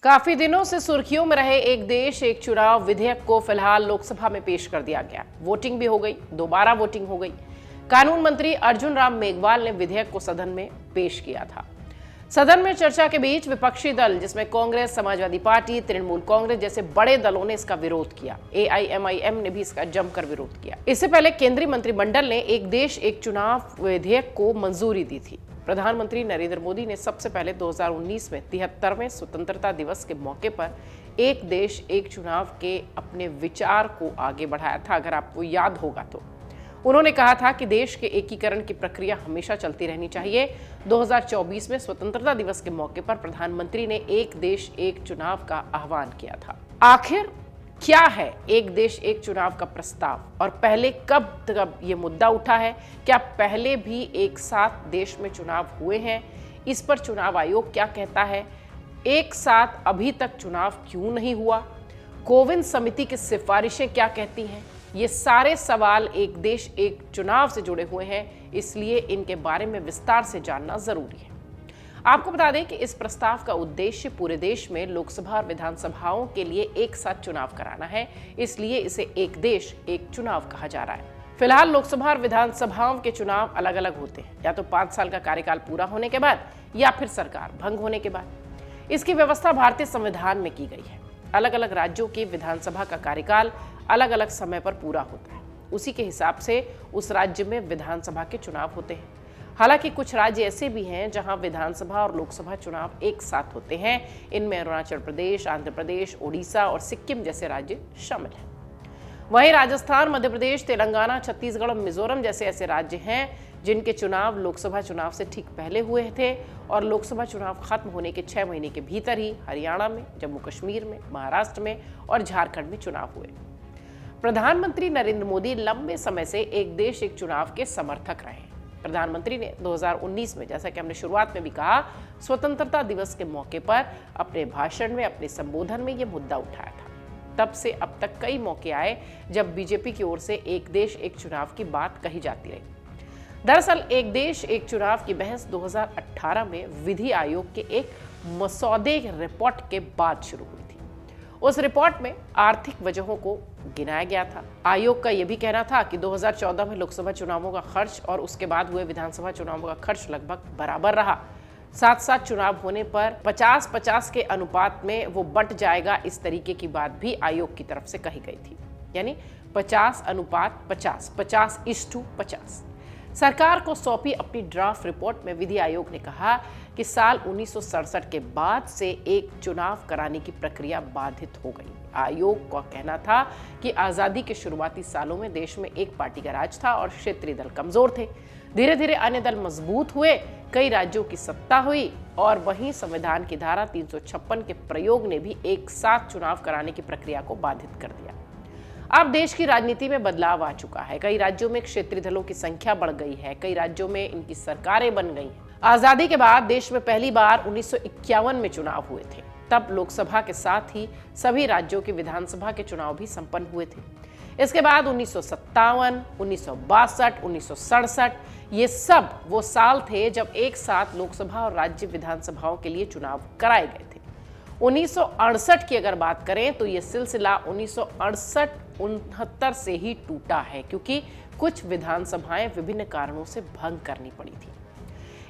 काफी दिनों से सुर्खियों में रहे एक देश एक चुनाव विधेयक को फिलहाल लोकसभा में पेश कर दिया गया। वोटिंग भी हो गई, दोबारा वोटिंग हो गई। कानून मंत्री अर्जुन राम मेघवाल ने विधेयक को सदन में पेश किया था। सदन में चर्चा के बीच विपक्षी दल जिसमें कांग्रेस, समाजवादी पार्टी, तृणमूल कांग्रेस जैसे बड़े दलों ने इसका विरोध किया। AIMIM ने भी इसका जमकर विरोध किया। इससे पहले केंद्रीय मंत्रिमंडल ने एक देश एक चुनाव विधेयक को मंजूरी दी थी। प्रधानमंत्री नरेंद्र मोदी ने सबसे पहले 2019 में 73वें स्वतंत्रता दिवस के मौके पर एक देश एक चुनाव के अपने विचार को आगे बढ़ाया था। अगर आपको याद होगा तो उन्होंने कहा था कि देश के एकीकरण की प्रक्रिया हमेशा चलती रहनी चाहिए। 2024 में स्वतंत्रता दिवस के मौके पर प्रधानमंत्री ने एक देश एक चुनाव का आह्वान किया था। आखिर क्या है एक देश एक चुनाव का प्रस्ताव और पहले कब ये मुद्दा उठा है? क्या पहले भी एक साथ देश में चुनाव हुए हैं? इस पर चुनाव आयोग क्या कहता है? एक साथ अभी तक चुनाव क्यों नहीं हुआ? कोविंद समिति की सिफारिशें क्या कहती हैं? ये सारे सवाल एक देश एक चुनाव से जुड़े हुए हैं, इसलिए इनके बारे में विस्तार से जानना जरूरी है। आपको बता दें कि इस प्रस्ताव का उद्देश्य पूरे देश में लोकसभा और विधानसभाओं के लिए एक साथ चुनाव कराना है, इसलिए इसे एक देश एक चुनाव कहा जा रहा है। फिलहाल लोकसभा और विधानसभाओं के चुनाव अलग अलग होते हैं, या तो 5 साल का कार्यकाल पूरा होने के बाद या फिर सरकार भंग होने के बाद। इसकी व्यवस्था भारतीय संविधान में की गई है। अलग अलग राज्यों की विधानसभा का कार्यकाल अलग अलग समय पर पूरा होता है, उसी के हिसाब से उस राज्य में विधानसभा के चुनाव होते हैं। हालांकि कुछ राज्य ऐसे भी हैं जहां विधानसभा और लोकसभा चुनाव एक साथ होते हैं। इनमें अरुणाचल प्रदेश, आंध्र प्रदेश, ओडिशा और सिक्किम जैसे राज्य शामिल हैं। वहीं राजस्थान, मध्य प्रदेश, तेलंगाना, छत्तीसगढ़ और मिजोरम जैसे ऐसे राज्य हैं जिनके चुनाव लोकसभा चुनाव से ठीक पहले हुए थे और लोकसभा चुनाव खत्म होने के 6 महीने के भीतर ही हरियाणा में, जम्मू कश्मीर में, महाराष्ट्र में और झारखंड में चुनाव हुए। प्रधानमंत्री नरेंद्र मोदी लंबे समय से एक देश एक चुनाव के समर्थक रहे। प्रधानमंत्री ने 2019 में, जैसा कि हमने शुरुआत में भी कहा, स्वतंत्रता दिवस के मौके पर अपने भाषण में, अपने संबोधन में यह मुद्दा उठाया था। तब से अब तक कई मौके आए जब बीजेपी की ओर से एक देश एक चुनाव की बात कही जाती रही। दरअसल एक देश एक चुनाव की बहस 2018 में विधि आयोग के एक मसौदे रिपोर्ट के बाद शुरू हुई थी। उस रिपोर्ट में आर्थिक वजहों को गिनाया गया था। आयोग का यह भी कहना था कि 2014 में लोकसभा चुनावों का खर्च और उसके बाद हुए विधानसभा चुनावों का खर्च लगभग बराबर रहा। साथ साथ चुनाव होने पर 50-50 के अनुपात में वो बंट जाएगा, इस तरीके की बात भी आयोग की तरफ से कही गई थी। यानी 50:50, 50:50। सरकार को सौंपी अपनी ड्राफ्ट रिपोर्ट में विधि आयोग ने कहा कि साल 1967 के बाद से एक चुनाव कराने की प्रक्रिया बाधित हो गई। आयोग का कहना था कि आजादी के शुरुआती सालों में देश में एक पार्टी का राज था और क्षेत्रीय दल कमजोर थे। धीरे धीरे अन्य दल मजबूत हुए, कई राज्यों की सत्ता हुई और वहीं संविधान की धारा 356 के प्रयोग ने भी एक साथ चुनाव कराने की प्रक्रिया को बाधित कर दिया। अब देश की राजनीति में बदलाव आ चुका है। कई राज्यों में क्षेत्रीय दलों की संख्या बढ़ गई है, कई राज्यों में इनकी सरकारें बन गई हैं। आजादी के बाद देश में पहली बार 1951 में चुनाव हुए थे। तब लोकसभा के साथ ही सभी राज्यों की विधानसभा के चुनाव भी संपन्न हुए थे। इसके बाद 1957, 1962, 1967 ये सब वो साल थे जब एक साथ लोकसभा और राज्य विधानसभाओं के लिए चुनाव कराए गए थे। 1968 की अगर बात करें तो ये सिलसिला 1968-69 से ही टूटा है, क्योंकि कुछ विधानसभाएं विभिन्न कारणों से भंग करनी पड़ी थी।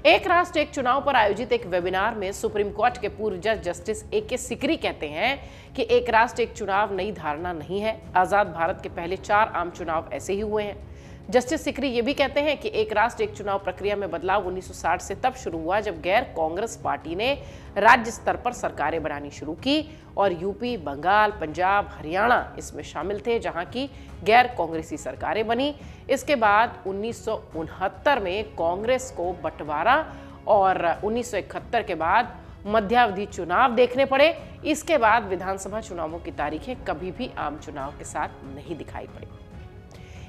एक राष्ट्र एक चुनाव पर आयोजित एक वेबिनार में सुप्रीम कोर्ट के पूर्व जज जस्टिस AK सिकरी कहते हैं कि एक राष्ट्र एक चुनाव नई धारणा नहीं है। आजाद भारत के पहले 4 आम चुनाव ऐसे ही हुए हैं। जस्टिस सिकरी ये भी कहते हैं कि एक राष्ट्र एक चुनाव प्रक्रिया में बदलाव 1960 से तब शुरू हुआ जब गैर कांग्रेस पार्टी ने राज्य स्तर पर सरकारें बनानी शुरू की और यूपी, बंगाल, पंजाब, हरियाणा इसमें शामिल थे, जहां की गैर कांग्रेसी सरकारें बनी। इसके बाद 1969 में कांग्रेस को बंटवारा और 1971 के बाद मध्यावधि चुनाव देखने पड़े। इसके बाद विधानसभा चुनावों की तारीखें कभी भी आम चुनाव के साथ नहीं दिखाई पड़ी।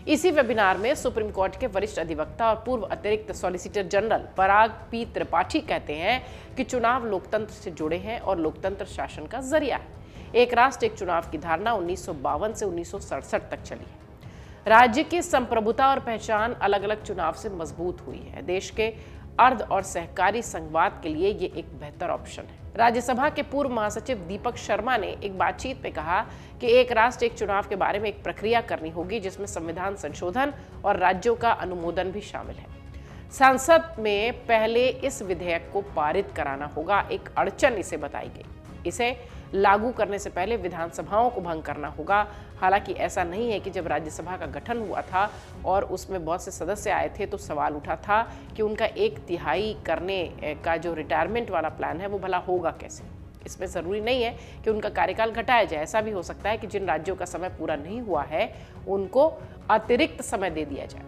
इसी वेबिनार में सुप्रीम कोर्ट के वरिष्ठ अधिवक्ता और पूर्व अतिरिक्त सॉलिसिटर जनरल पराग P त्रिपाठी कहते हैं कि चुनाव लोकतंत्र से जुड़े हैं और लोकतंत्र शासन का जरिया है। एक राष्ट्र एक चुनाव की धारणा 1952 से 1967 तक चली है। राज्य की संप्रभुता और पहचान अलग अलग चुनाव से मजबूत हुई है। देश के अर्ध और सहकारी संघवाद के लिए ये एक बेहतर ऑप्शन है। राज्यसभा के पूर्व महासचिव दीपक शर्मा ने एक बातचीत में कहा कि एक राष्ट्र एक चुनाव के बारे में एक प्रक्रिया करनी होगी जिसमें संविधान संशोधन और राज्यों का अनुमोदन भी शामिल है। संसद में पहले इस विधेयक को पारित कराना होगा। एक अड़चन इसे बताई गई। इसे लागू करने से पहले विधानसभाओं को भंग करना होगा। हालांकि ऐसा नहीं है कि जब राज्यसभा का गठन हुआ था और उसमें बहुत से सदस्य आए थे तो सवाल उठा था कि उनका 1/3 करने का जो रिटायरमेंट वाला प्लान है वो भला होगा कैसे। इसमें ज़रूरी नहीं है कि उनका कार्यकाल घटाया जाए। ऐसा भी हो सकता है कि जिन राज्यों का समय पूरा नहीं हुआ है उनको अतिरिक्त समय दे दिया जाए।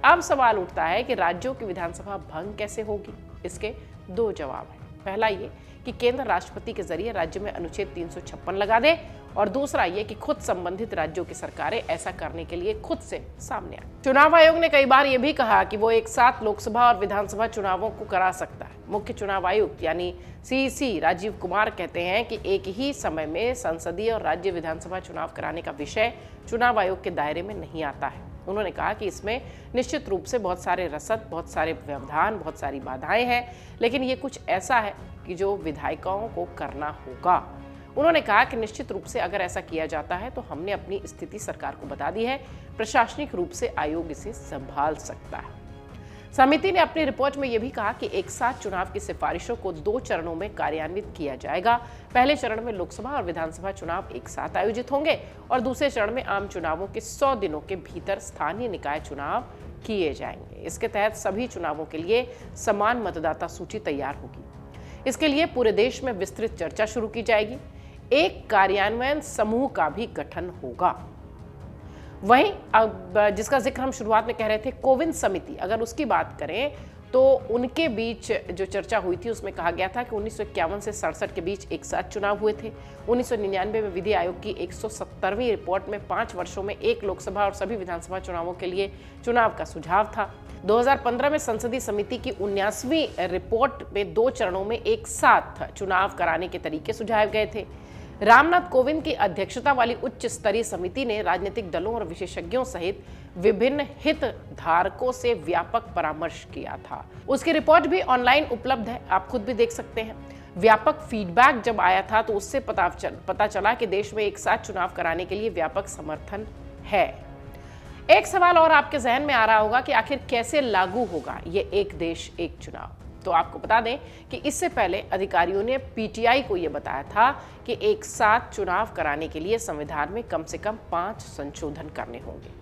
अब सवाल उठता है कि राज्यों की विधानसभा भंग कैसे होगी। इसके 2 जवाब हैं। पहला ये कि केंद्र राष्ट्रपति के जरिए राज्य में अनुच्छेद 356 लगा दे, और दूसरा ये कि खुद संबंधित राज्यों की सरकारें ऐसा करने के लिए खुद से सामने आए। चुनाव आयोग ने कई बार ये भी कहा कि वो एक साथ लोकसभा और विधानसभा चुनावों को करा सकता है। मुख्य चुनाव आयुक्त यानी सीईसी राजीव कुमार कहते हैं कि एक ही समय में संसदीय और राज्य विधानसभा चुनाव कराने का विषय चुनाव आयोग के दायरे में नहीं आता है। उन्होंने कहा कि इसमें निश्चित रूप से बहुत सारे रसद, बहुत सारे व्यवधान, बहुत सारी बाधाएं हैं, लेकिन ये कुछ ऐसा है कि जो विधायिकाओं को करना होगा। उन्होंने कहा कि निश्चित रूप से अगर ऐसा किया जाता है तो हमने अपनी स्थिति सरकार को बता दी है। प्रशासनिक रूप से आयोग इसे संभाल सकता है। समिति ने अपनी रिपोर्ट में यह भी कहा कि एक साथ चुनाव की सिफारिशों को 2 चरणों में कार्यान्वित किया जाएगा। पहले चरण में लोकसभा और विधानसभा चुनाव एक साथ आयोजित होंगे और दूसरे चरण में आम चुनावों के 100 दिनों के भीतर स्थानीय निकाय चुनाव किए जाएंगे। इसके तहत सभी चुनावों के लिए समान मतदाता सूची तैयार होगी। इसके लिए पूरे देश में विस्तृत चर्चा शुरू की जाएगी। एक कार्यान्वयन समूह का भी गठन होगा। वहीं अब जिसका जिक्र हम शुरुआत में कह रहे थे, कोविन समिति, अगर उसकी बात करें तो उनके बीच जो चर्चा हुई थी उसमें कहा गया था कि 1951 से 67 के बीच एक साथ चुनाव हुए थे। 1999 में विधि आयोग की 170वीं रिपोर्ट में 5 वर्षों में एक लोकसभा और सभी विधानसभा चुनावों के लिए चुनाव का सुझाव था। 2015 में संसदीय समिति की 19वीं रिपोर्ट में 2 चरणों में एक साथ चुनाव कराने के तरीके सुझाए गए थे। रामनाथ कोविंद की अध्यक्षता वाली उच्च स्तरीय समिति ने राजनीतिक दलों और विशेषज्ञों सहित विभिन्न हितधारकों से व्यापक परामर्श किया था। उसकी रिपोर्ट भी ऑनलाइन उपलब्ध है, आप खुद भी देख सकते हैं। व्यापक फीडबैक जब आया था तो उससे पता चला कि देश में एक साथ चुनाव कराने के लिए व्यापक समर्थन है। एक सवाल और आपके जहन में आ रहा होगा कि आखिर कैसे लागू होगा ये एक देश एक चुनाव। तो आपको बता दें कि इससे पहले अधिकारियों ने पीटीआई को यह बताया था कि एक साथ चुनाव कराने के लिए संविधान में कम से कम 5 संशोधन करने होंगे।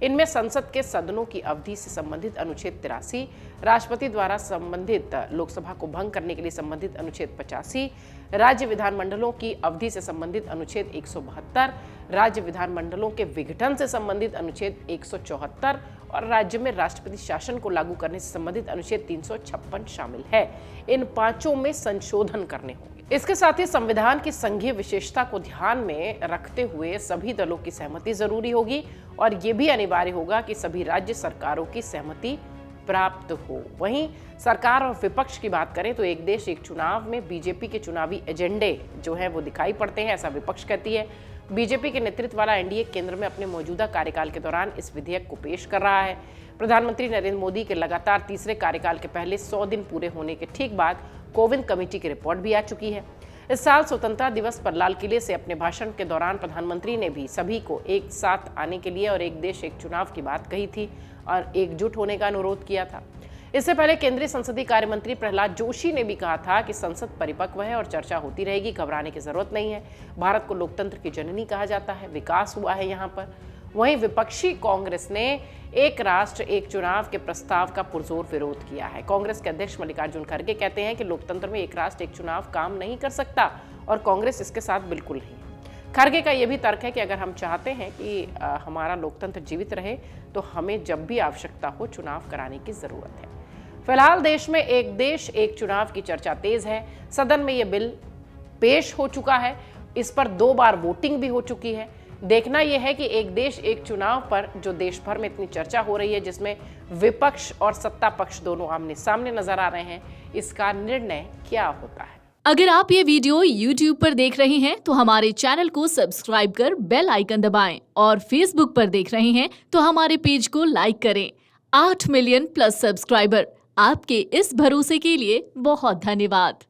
इनमें संसद के सदनों की अवधि से संबंधित अनुच्छेद 83, राष्ट्रपति द्वारा संबंधित लोकसभा को भंग करने के लिए संबंधित अनुच्छेद 85, राज्य विधानमंडलों की अवधि से संबंधित अनुच्छेद 172, राज्य विधानमंडलों के विघटन से संबंधित अनुच्छेद 174 और राज्य में राष्ट्रपति शासन को लागू करने से संबंधित अनुच्छेद 356 शामिल है। इन 5 में संशोधन करने होंगे। इसके साथ ही संविधान की संघीय विशेषता को ध्यान में रखते हुए सभी दलों की सहमति जरूरी होगी और ये भी अनिवार्य होगा कि सभी राज्य सरकारों की सहमति प्राप्त हो। वहीं सरकार और विपक्ष की बात करें तो एक देश एक चुनाव में बीजेपी के चुनावी एजेंडे जो है वो दिखाई पड़ते हैं, ऐसा विपक्ष कहती है। बीजेपी के नेतृत्व वाला एनडीए केंद्र में अपने मौजूदा कार्यकाल के दौरान इस विधेयक को पेश कर रहा है। प्रधानमंत्री नरेंद्र मोदी के लगातार तीसरे कार्यकाल के पहले 100 दिन पूरे होने के ठीक बाद कोविंद कमेटी की रिपोर्ट भी आ चुकी है। इस साल स्वतंत्रता दिवस पर लाल किले से अपने भाषण के दौरान प्रधानमंत्री ने भी सभी को एक साथ आने के लिए और एक देश एक चुनाव की बात कही थी और एकजुट होने का अनुरोध किया था। इससे पहले केंद्रीय संसदीय कार्य मंत्री प्रहलाद जोशी ने भी कहा था कि संसद परिपक्व है और चर्चा होती रहेगी, घबराने की जरूरत नहीं है। भारत को लोकतंत्र की जननी कहा जाता है, विकास हुआ है यहाँ पर। वहीं विपक्षी कांग्रेस ने एक राष्ट्र एक चुनाव के प्रस्ताव का पुरजोर विरोध किया है। कांग्रेस के अध्यक्ष मल्लिकार्जुन खड़गे कहते हैं कि लोकतंत्र में एक राष्ट्र एक चुनाव काम नहीं कर सकता और कांग्रेस इसके साथ बिल्कुल नहीं। खड़गे का यह भी तर्क है कि अगर हम चाहते हैं कि हमारा लोकतंत्र जीवित रहे तो हमें जब भी आवश्यकता हो चुनाव कराने की जरूरत है। फिलहाल देश में एक देश एक चुनाव की चर्चा तेज है। सदन में यह बिल पेश हो चुका है, इस पर 2 बार वोटिंग भी हो चुकी है। देखना यह है कि एक देश एक चुनाव पर जो देश भर में इतनी चर्चा हो रही है, जिसमें विपक्ष और सत्ता पक्ष दोनों आमने सामने नजर आ रहे हैं, इसका निर्णय क्या होता है। अगर आप ये वीडियो YouTube पर देख रहे हैं तो हमारे चैनल को सब्सक्राइब कर बेल आइकन दबाएं और Facebook पर देख रहे हैं तो हमारे पेज को लाइक करें। 8 मिलियन प्लस सब्सक्राइबर, आपके इस भरोसे के लिए बहुत धन्यवाद।